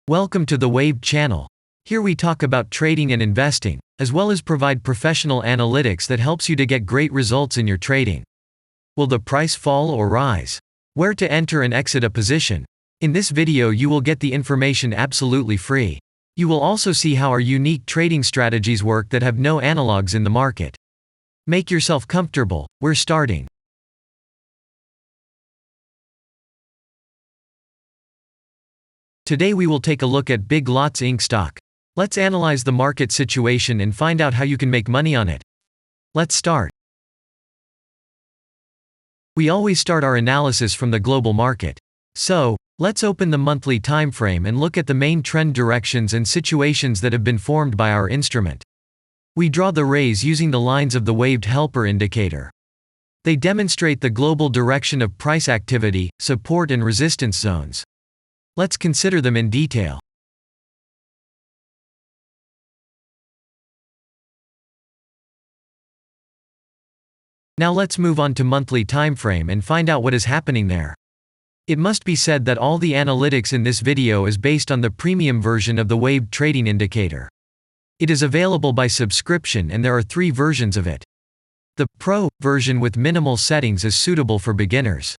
Welcome to the Wave channel. Here we talk about trading and investing, as well as provide professional analytics that helps you to get great results in your trading. Will the price fall or rise? Where to enter and exit a position? In this video you will get the information absolutely free. You will also see how our unique trading strategies work that have no analogs in the market. Make yourself comfortable, we're starting. Today we will take a look at Big Lots Inc. stock. Let's analyze the market situation and find out how you can make money on it. Let's start. We always start our analysis from the global market. So, let's open the monthly time frame and look at the main trend directions and situations that have been formed by our instrument. We draw the rays using the lines of the waved helper indicator. They demonstrate the global direction of price activity, support and resistance zones. Let's consider them in detail. Now let's move on to monthly time frame and find out what is happening there. It must be said that all the analytics in this video is based on the premium version of the waved trading indicator. It is available by subscription and there are 3 versions of it. The Pro version with minimal settings is suitable for beginners.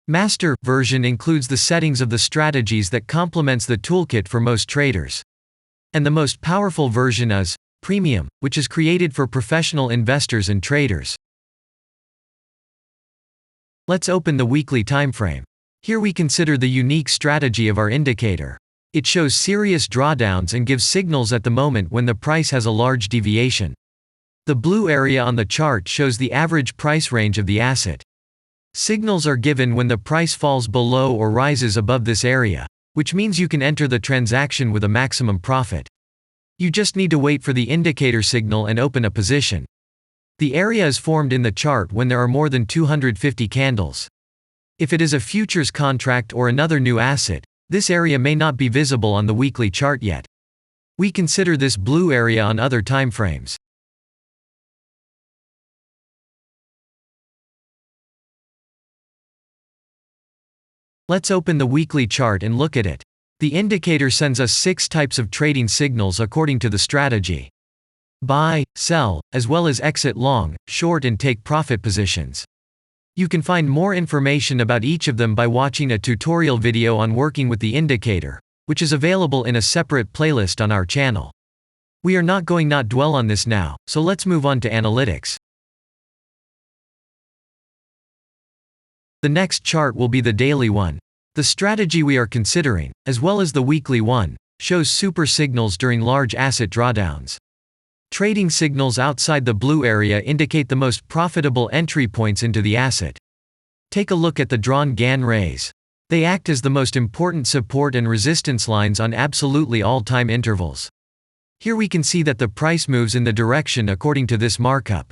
Master version includes the settings of the strategies that complements the toolkit for most traders. And the most powerful version is Premium, which is created for professional investors and traders. Let's open the weekly time frame. Here we consider the unique strategy of our indicator. It shows serious drawdowns and gives signals at the moment when the price has a large deviation. The blue area on the chart shows the average price range of the asset. Signals are given when the price falls below or rises above this area, which means you can enter the transaction with a maximum profit. You just need to wait for the indicator signal and open a position. The area is formed in the chart when there are more than 250 candles. If it is a futures contract or another new asset, this area may not be visible on the weekly chart yet. We consider this blue area on other time frames. Let's open the weekly chart and look at it. The indicator sends us 6 types of trading signals according to the strategy. Buy, sell, as well as exit long, short and take profit positions. You can find more information about each of them by watching a tutorial video on working with the indicator, which is available in a separate playlist on our channel. We are not going to dwell on this now, so let's move on to analytics. The next chart will be the daily one. The strategy we are considering, as well as the weekly one, shows super signals during large asset drawdowns. Trading signals outside the blue area indicate the most profitable entry points into the asset. Take a look at the drawn Gann rays. They act as the most important support and resistance lines on absolutely all time intervals. Here we can see that the price moves in the direction according to this markup.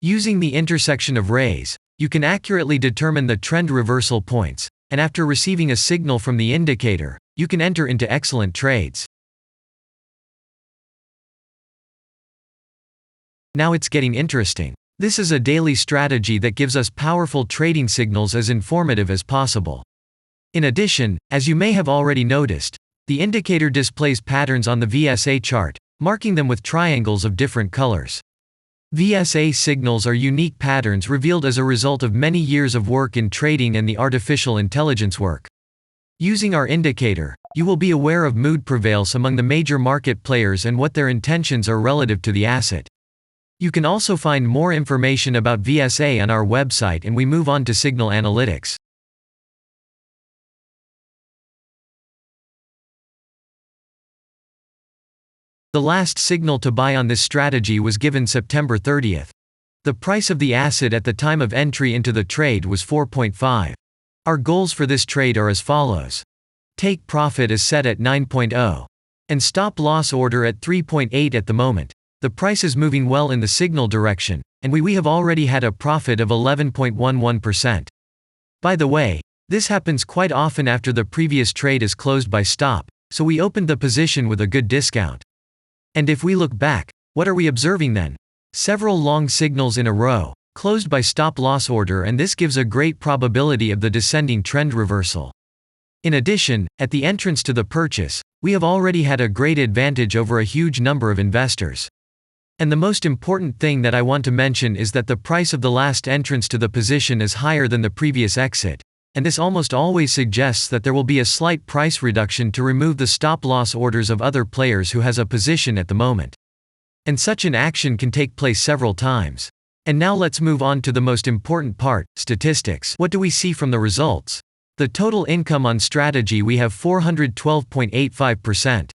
Using the intersection of rays, you can accurately determine the trend reversal points, and after receiving a signal from the indicator, you can enter into excellent trades. Now it's getting interesting. This is a daily strategy that gives us powerful trading signals as informative as possible. In addition, as you may have already noticed, the indicator displays patterns on the VSA chart, marking them with triangles of different colors. VSA signals are unique patterns revealed as a result of many years of work in trading and the artificial intelligence work. Using our indicator, you will be aware of mood prevails among the major market players and what their intentions are relative to the asset. You can also find more information about VSA on our website, and we move on to signal analytics. The last signal to buy on this strategy was given September 30th. The price of the asset at the time of entry into the trade was 4.5. Our goals for this trade are as follows. Take profit is set at 9.0. And stop loss order at 3.8 at the moment. The price is moving well in the signal direction, and we have already had a profit of 11.11%. By the way, this happens quite often after the previous trade is closed by stop, so we opened the position with a good discount. And if we look back, what are we observing then? Several long signals in a row, closed by stop loss order, and this gives a great probability of the descending trend reversal. In addition, at the entrance to the purchase, we have already had a great advantage over a huge number of investors. And the most important thing that I want to mention is that the price of the last entrance to the position is higher than the previous exit, and this almost always suggests that there will be a slight price reduction to remove the stop-loss orders of other players who has a position at the moment. And such an action can take place several times. And now let's move on to the most important part, statistics. What do we see from the results? The total income on strategy, we have 412.85%.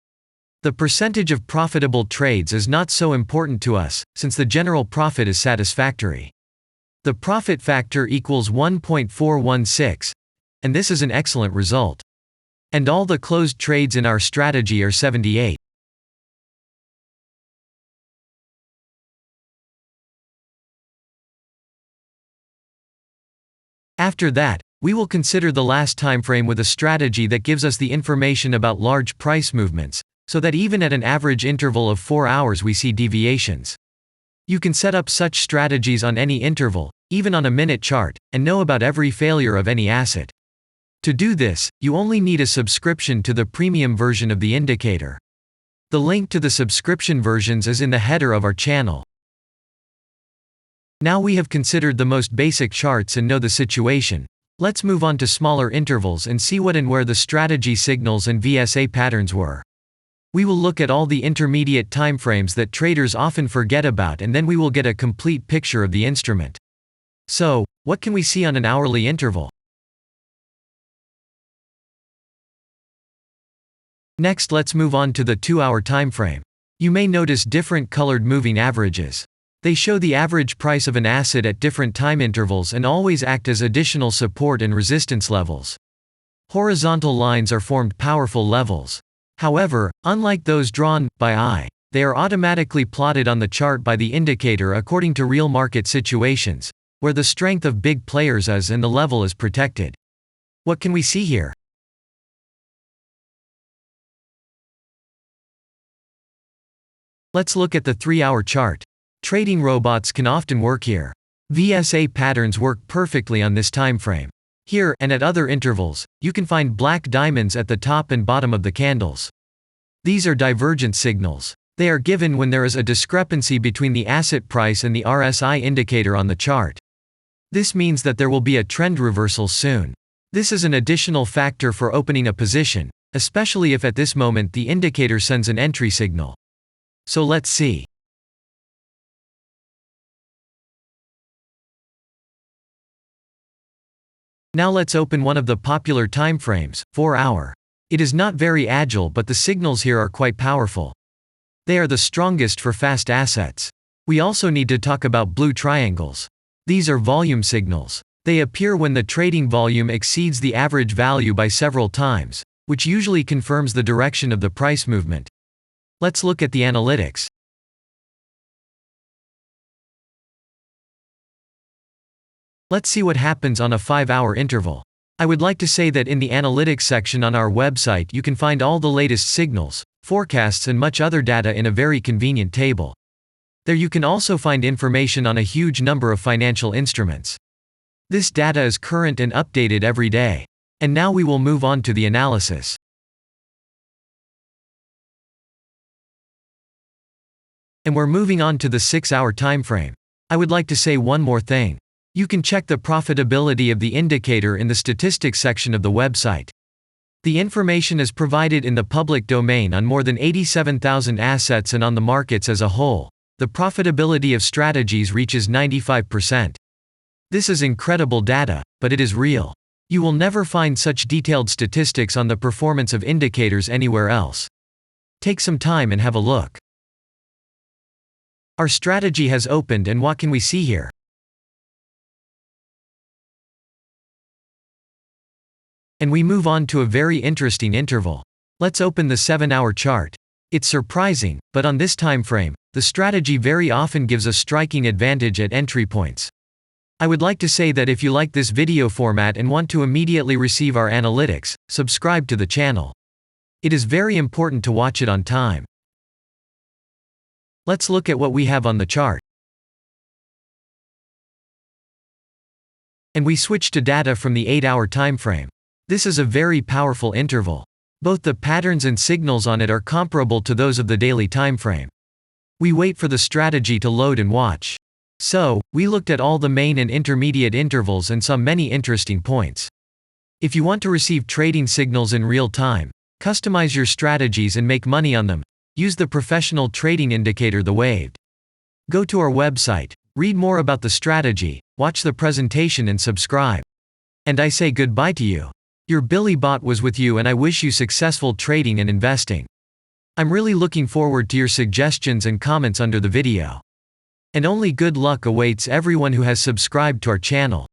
The percentage of profitable trades is not so important to us, since the general profit is satisfactory. The profit factor equals 1.416, and this is an excellent result. And all the closed trades in our strategy are 78. After that, we will consider the last time frame with a strategy that gives us the information about large price movements, so that even at an average interval of 4 hours we see deviations. You can set up such strategies on any interval, even on a minute chart, and know about every failure of any asset. To do this, you only need a subscription to the premium version of the indicator. The link to the subscription versions is in the header of our channel. Now we have considered the most basic charts and know the situation. Let's move on to smaller intervals and see what and where the strategy signals and VSA patterns were. We will look at all the intermediate timeframes that traders often forget about, and then we will get a complete picture of the instrument. So, what can we see on an hourly interval? Next, let's move on to the 2-hour timeframe. You may notice different colored moving averages. They show the average price of an asset at different time intervals and always act as additional support and resistance levels. Horizontal lines are formed powerful levels. However, unlike those drawn by eye, they are automatically plotted on the chart by the indicator according to real market situations, where the strength of big players is and the level is protected. What can we see here? Let's look at the 3-hour chart. Trading robots can often work here. VSA patterns work perfectly on this time frame. Here, and at other intervals, you can find black diamonds at the top and bottom of the candles. These are divergent signals. They are given when there is a discrepancy between the asset price and the RSI indicator on the chart. This means that there will be a trend reversal soon. This is an additional factor for opening a position, especially if at this moment the indicator sends an entry signal. So let's see. Now let's open one of the popular timeframes, 4-hour. It is not very agile, but the signals here are quite powerful. They are the strongest for fast assets. We also need to talk about blue triangles. These are volume signals. They appear when the trading volume exceeds the average value by several times, which usually confirms the direction of the price movement. Let's look at the analytics. Let's see what happens on a 5-hour interval. I would like to say that in the analytics section on our website you can find all the latest signals, forecasts and much other data in a very convenient table. There you can also find information on a huge number of financial instruments. This data is current and updated every day. And now we will move on to the analysis. And we're moving on to the 6-hour timeframe. I would like to say one more thing. You can check the profitability of the indicator in the statistics section of the website. The information is provided in the public domain on more than 87,000 assets and on the markets as a whole. The profitability of strategies reaches 95%. This is incredible data, but it is real. You will never find such detailed statistics on the performance of indicators anywhere else. Take some time and have a look. Our strategy has opened, and what can we see here? And we move on to a very interesting interval. Let's open the 7-hour chart. It's surprising, but on this time frame, the strategy very often gives a striking advantage at entry points. I would like to say that if you like this video format and want to immediately receive our analytics, subscribe to the channel. It is very important to watch it on time. Let's look at what we have on the chart. And we switch to data from the 8-hour time frame. This is a very powerful interval. Both the patterns and signals on it are comparable to those of the daily timeframe. We wait for the strategy to load and watch. So, we looked at all the main and intermediate intervals and saw many interesting points. If you want to receive trading signals in real time, customize your strategies and make money on them, use the professional trading indicator The Waved. Go to our website, read more about the strategy, watch the presentation and subscribe. And I say goodbye to you. Your Billy Bot was with you and I wish you successful trading and investing. I'm really looking forward to your suggestions and comments under the video. And only good luck awaits everyone who has subscribed to our channel.